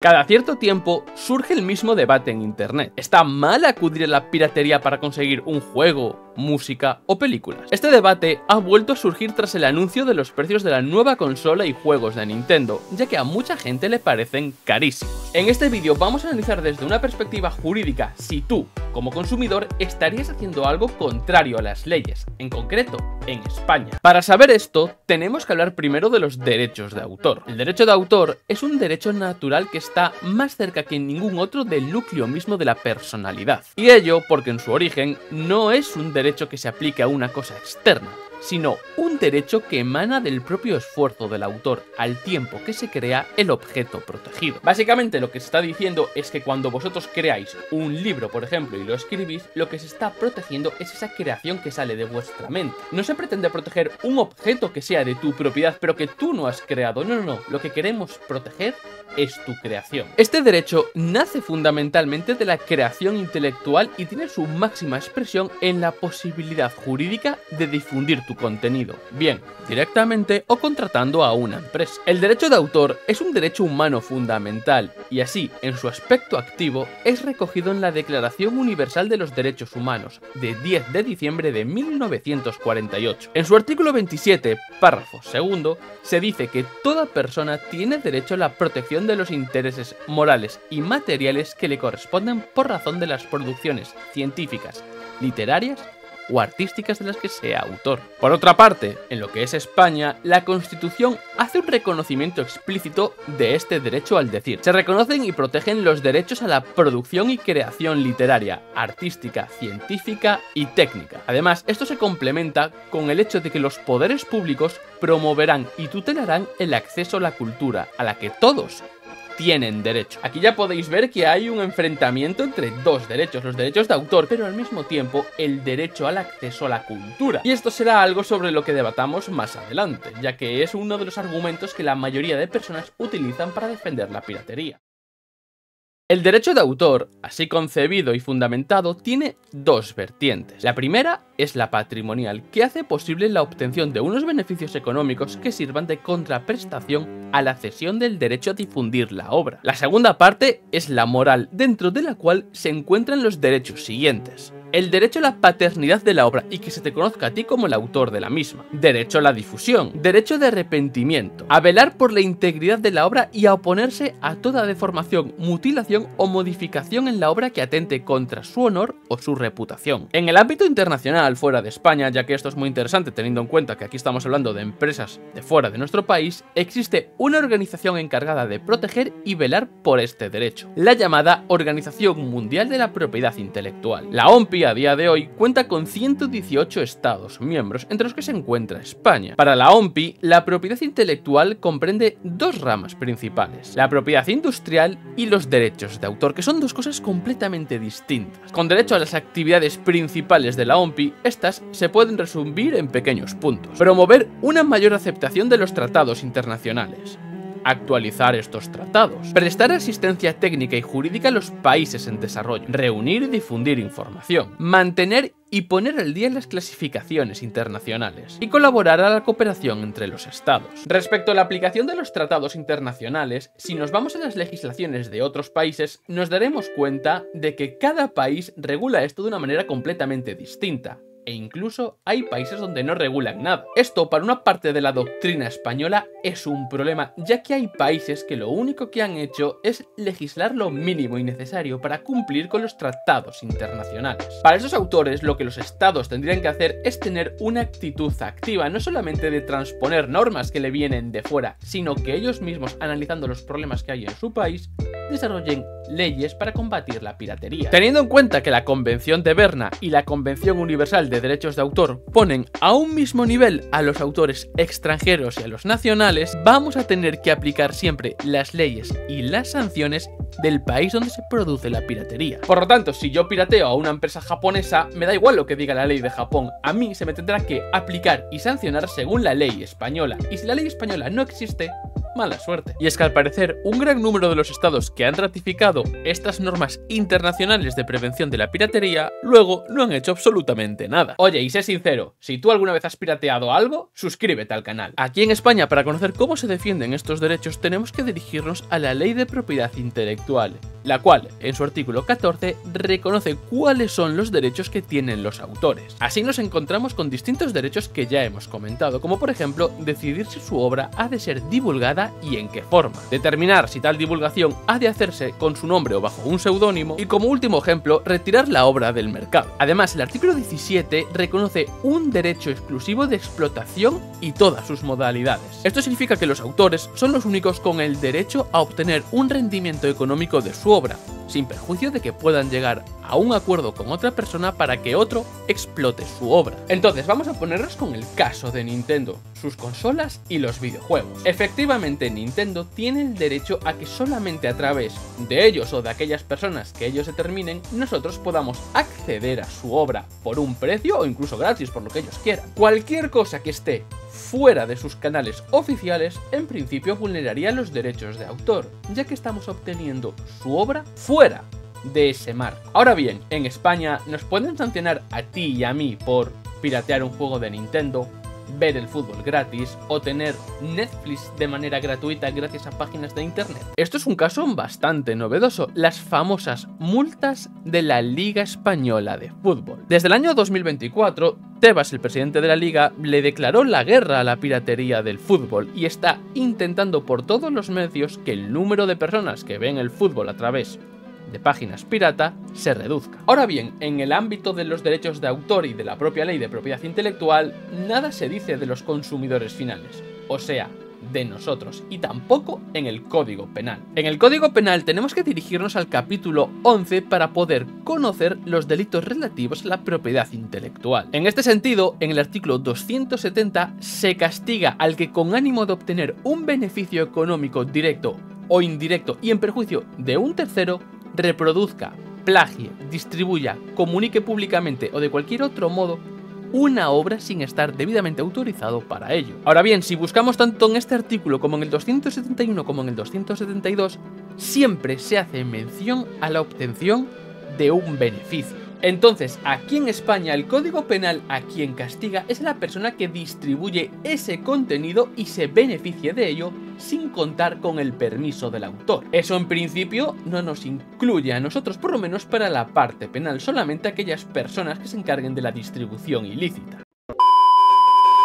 Cada cierto tiempo surge el mismo debate en internet. ¿Está mal acudir a la piratería para conseguir un juego, música o películas? Este debate ha vuelto a surgir tras el anuncio de los precios de la nueva consola y juegos de Nintendo, ya que a mucha gente le parecen carísimos. En este vídeo vamos a analizar desde una perspectiva jurídica si tú, como consumidor, estarías haciendo algo contrario a las leyes, en concreto, en España. Para saber esto, tenemos que hablar primero de los derechos de autor. El derecho de autor es un derecho natural que está más cerca que ningún otro del núcleo mismo de la personalidad. Y ello porque en su origen no es un derecho que se aplique a una cosa externa, sino un derecho que emana del propio esfuerzo del autor al tiempo que se crea el objeto protegido. Básicamente lo que se está diciendo es que cuando vosotros creáis un libro, por ejemplo, y lo escribís, lo que se está protegiendo es esa creación que sale de vuestra mente. No se pretende proteger un objeto que sea de tu propiedad, pero que tú no has creado. No. Lo que queremos proteger es tu creación. Este derecho nace fundamentalmente de la creación intelectual y tiene su máxima expresión en la posibilidad jurídica de difundir tu contenido, bien directamente o contratando a una empresa. El derecho de autor es un derecho humano fundamental y así, en su aspecto activo, es recogido en la Declaración Universal de los Derechos Humanos de 10 de diciembre de 1948. En su artículo 27, párrafo segundo, se dice que toda persona tiene derecho a la protección de los intereses morales y materiales que le corresponden por razón de las producciones científicas, literarias o artísticas de las que sea autor. Por otra parte, en lo que es España, la Constitución hace un reconocimiento explícito de este derecho al decir. Se reconocen y protegen los derechos a la producción y creación literaria, artística, científica y técnica. Además, esto se complementa con el hecho de que los poderes públicos promoverán y tutelarán el acceso a la cultura, a la que todos tienen derecho. Aquí ya podéis ver que hay un enfrentamiento entre dos derechos, los derechos de autor, pero al mismo tiempo el derecho al acceso a la cultura. Y esto será algo sobre lo que debatamos más adelante, ya que es uno de los argumentos que la mayoría de personas utilizan para defender la piratería. El derecho de autor, así concebido y fundamentado, tiene dos vertientes. La primera es la patrimonial, que hace posible la obtención de unos beneficios económicos que sirvan de contraprestación a la cesión del derecho a difundir la obra. La segunda parte es la moral, dentro de la cual se encuentran los derechos siguientes. El derecho a la paternidad de la obra y que se te conozca a ti como el autor de la misma. Derecho a la difusión. Derecho de arrepentimiento. A velar por la integridad de la obra y a oponerse a toda deformación, mutilación o modificación en la obra que atente contra su honor o su reputación. En el ámbito internacional, fuera de España, ya que esto es muy interesante teniendo en cuenta que aquí estamos hablando de empresas de fuera de nuestro país, existe una organización encargada de proteger y velar por este derecho, la llamada Organización Mundial de la Propiedad Intelectual. La OMPI a día de hoy cuenta con 118 estados miembros, entre los que se encuentra España. Para la OMPI, la propiedad intelectual comprende dos ramas principales, la propiedad industrial y los derechos de autor, que son dos cosas completamente distintas. Con derecho a las actividades principales de la OMPI, estas se pueden resumir en pequeños puntos. Promover una mayor aceptación de los tratados internacionales. Actualizar estos tratados, prestar asistencia técnica y jurídica a los países en desarrollo, reunir y difundir información, mantener y poner al día las clasificaciones internacionales y colaborar a la cooperación entre los estados. Respecto a la aplicación de los tratados internacionales, si nos vamos a las legislaciones de otros países, nos daremos cuenta de que cada país regula esto de una manera completamente distinta. E incluso hay países donde no regulan nada. Esto para una parte de la doctrina española es un problema, ya que hay países que lo único que han hecho es legislar lo mínimo y necesario para cumplir con los tratados internacionales. Para esos autores lo que los estados tendrían que hacer es tener una actitud activa, no solamente de transponer normas que le vienen de fuera, sino que ellos mismos, analizando los problemas que hay en su país, desarrollen leyes para combatir la piratería. Teniendo en cuenta que la Convención de Berna y la Convención Universal de Derechos de Autor ponen a un mismo nivel a los autores extranjeros y a los nacionales, vamos a tener que aplicar siempre las leyes y las sanciones del país donde se produce la piratería. Por lo tanto, si yo pirateo a una empresa japonesa, me da igual lo que diga la ley de Japón, a mí se me tendrá que aplicar y sancionar según la ley española, y si la ley española no existe, mala suerte. Y es que al parecer un gran número de los estados que han ratificado estas normas internacionales de prevención de la piratería, luego no han hecho absolutamente nada. Oye, y sé sincero, si tú alguna vez has pirateado algo, suscríbete al canal. Aquí en España, para conocer cómo se defienden estos derechos, tenemos que dirigirnos a la Ley de Propiedad Intelectual, la cual, en su artículo 14, reconoce cuáles son los derechos que tienen los autores. Así nos encontramos con distintos derechos que ya hemos comentado, como por ejemplo, decidir si su obra ha de ser divulgada y en qué forma, determinar si tal divulgación ha de hacerse con su nombre o bajo un seudónimo, y como último ejemplo, retirar la obra del mercado. Además, el artículo 17 reconoce un derecho exclusivo de explotación y todas sus modalidades. Esto significa que los autores son los únicos con el derecho a obtener un rendimiento económico de su obra, sin perjuicio de que puedan llegar a un acuerdo con otra persona para que otro explote su obra. Entonces vamos a ponernos con el caso de Nintendo, sus consolas y los videojuegos. Efectivamente, Nintendo tiene el derecho a que solamente a través de ellos o de aquellas personas que ellos determinen, nosotros podamos acceder a su obra por un precio o incluso gratis, por lo que ellos quieran. Cualquier cosa que esté fuera de sus canales oficiales, en principio vulneraría los derechos de autor, ya que estamos obteniendo su obra fuera de ese marco. Ahora bien, en España nos pueden sancionar a ti y a mí por piratear un juego de Nintendo, ver el fútbol gratis o tener Netflix de manera gratuita gracias a páginas de internet. Esto es un caso bastante novedoso, las famosas multas de la Liga Española de Fútbol. Desde el año 2024, Tebas, el presidente de la liga, le declaró la guerra a la piratería del fútbol y está intentando por todos los medios que el número de personas que ven el fútbol a través de páginas pirata se reduzca. Ahora bien, en el ámbito de los derechos de autor y de la propia ley de propiedad intelectual, nada se dice de los consumidores finales, o sea, de nosotros, y tampoco en el Código Penal. En el Código Penal tenemos que dirigirnos al capítulo 11 para poder conocer los delitos relativos a la propiedad intelectual. En este sentido, en el artículo 270 se castiga al que con ánimo de obtener un beneficio económico directo o indirecto y en perjuicio de un tercero, reproduzca, plagie, distribuya, comunique públicamente o de cualquier otro modo una obra sin estar debidamente autorizado para ello. Ahora bien, si buscamos tanto en este artículo como en el 271 como en el 272, siempre se hace mención a la obtención de un beneficio. Entonces, aquí en España, el Código Penal a quien castiga es la persona que distribuye ese contenido y se beneficie de ello sin contar con el permiso del autor. Eso en principio no nos incluye a nosotros, por lo menos para la parte penal, solamente aquellas personas que se encarguen de la distribución ilícita.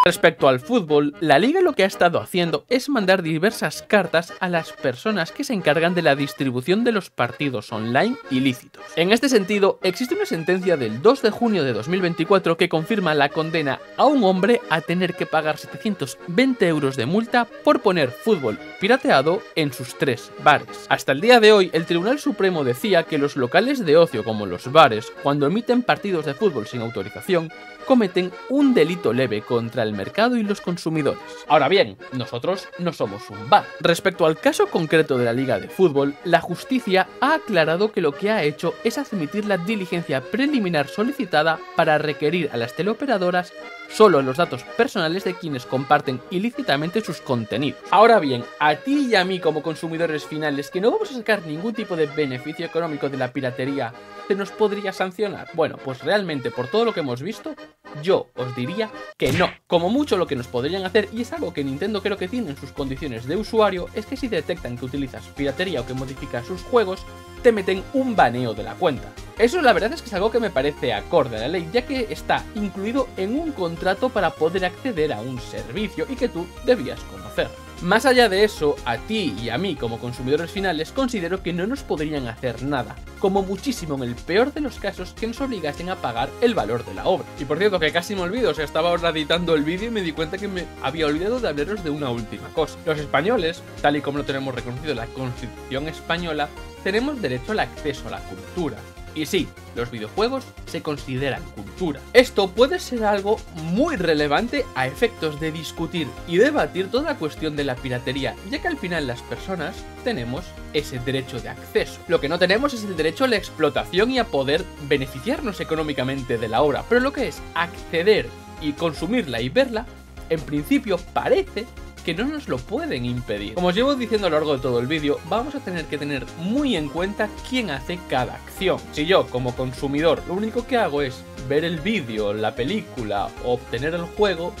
Respecto al fútbol, la liga lo que ha estado haciendo es mandar diversas cartas a las personas que se encargan de la distribución de los partidos online ilícitos. En este sentido, existe una sentencia del 2 de junio de 2024 que confirma la condena a un hombre a tener que pagar 720 euros de multa por poner fútbol pirateado en sus 3 bares. Hasta el día de hoy, el Tribunal Supremo decía que los locales de ocio como los bares, cuando emiten partidos de fútbol sin autorización, cometen un delito leve contra el mercado y los consumidores. Ahora bien, nosotros no somos un bar. Respecto al caso concreto de la Liga de Fútbol, la justicia ha aclarado que lo que ha hecho es admitir la diligencia preliminar solicitada para requerir a las teleoperadoras solo los datos personales de quienes comparten ilícitamente sus contenidos. Ahora bien, a ti y a mí como consumidores finales, que no vamos a sacar ningún tipo de beneficio económico de la piratería, ¿se nos podría sancionar? Bueno, pues realmente por todo lo que hemos visto, yo os diría que no. Como mucho lo que nos podrían hacer, y es algo que Nintendo creo que tiene en sus condiciones de usuario, es que si detectan que utilizas piratería o que modificas sus juegos, te meten un baneo de la cuenta. Eso la verdad es que es algo que me parece acorde a la ley, ya que está incluido en un contrato para poder acceder a un servicio y que tú debías conocer. Más allá de eso, a ti y a mí como consumidores finales considero que no nos podrían hacer nada, como muchísimo en el peor de los casos que nos obligasen a pagar el valor de la obra. Y por cierto, que casi me olvido, estaba ahora editando el vídeo y me di cuenta que me había olvidado de hablaros de una última cosa. Los españoles, tal y como lo tenemos reconocido en la Constitución española, tenemos derecho al acceso a la cultura. Y sí, los videojuegos se consideran cultura. Esto puede ser algo muy relevante a efectos de discutir y debatir toda la cuestión de la piratería, ya que al final las personas tenemos ese derecho de acceso. Lo que no tenemos es el derecho a la explotación y a poder beneficiarnos económicamente de la obra, pero lo que es acceder y consumirla y verla, en principio parece que no nos lo pueden impedir. Como os llevo diciendo a lo largo de todo el vídeo, vamos a tener que tener muy en cuenta quién hace cada acción. Si yo, como consumidor, lo único que hago es ver el vídeo, la película o obtener el juego,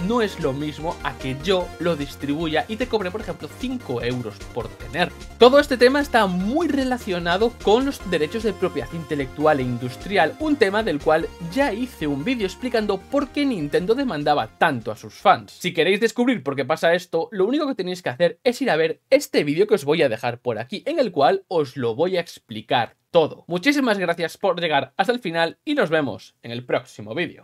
no es lo mismo a que yo lo distribuya y te cobre, por ejemplo, 5 euros por tenerlo. Todo este tema está muy relacionado con los derechos de propiedad intelectual e industrial, un tema del cual ya hice un vídeo explicando por qué Nintendo demandaba tanto a sus fans. Si queréis descubrir por qué pasa esto, lo único que tenéis que hacer es ir a ver este vídeo que os voy a dejar por aquí, en el cual os lo voy a explicar todo. Muchísimas gracias por llegar hasta el final y nos vemos en el próximo vídeo.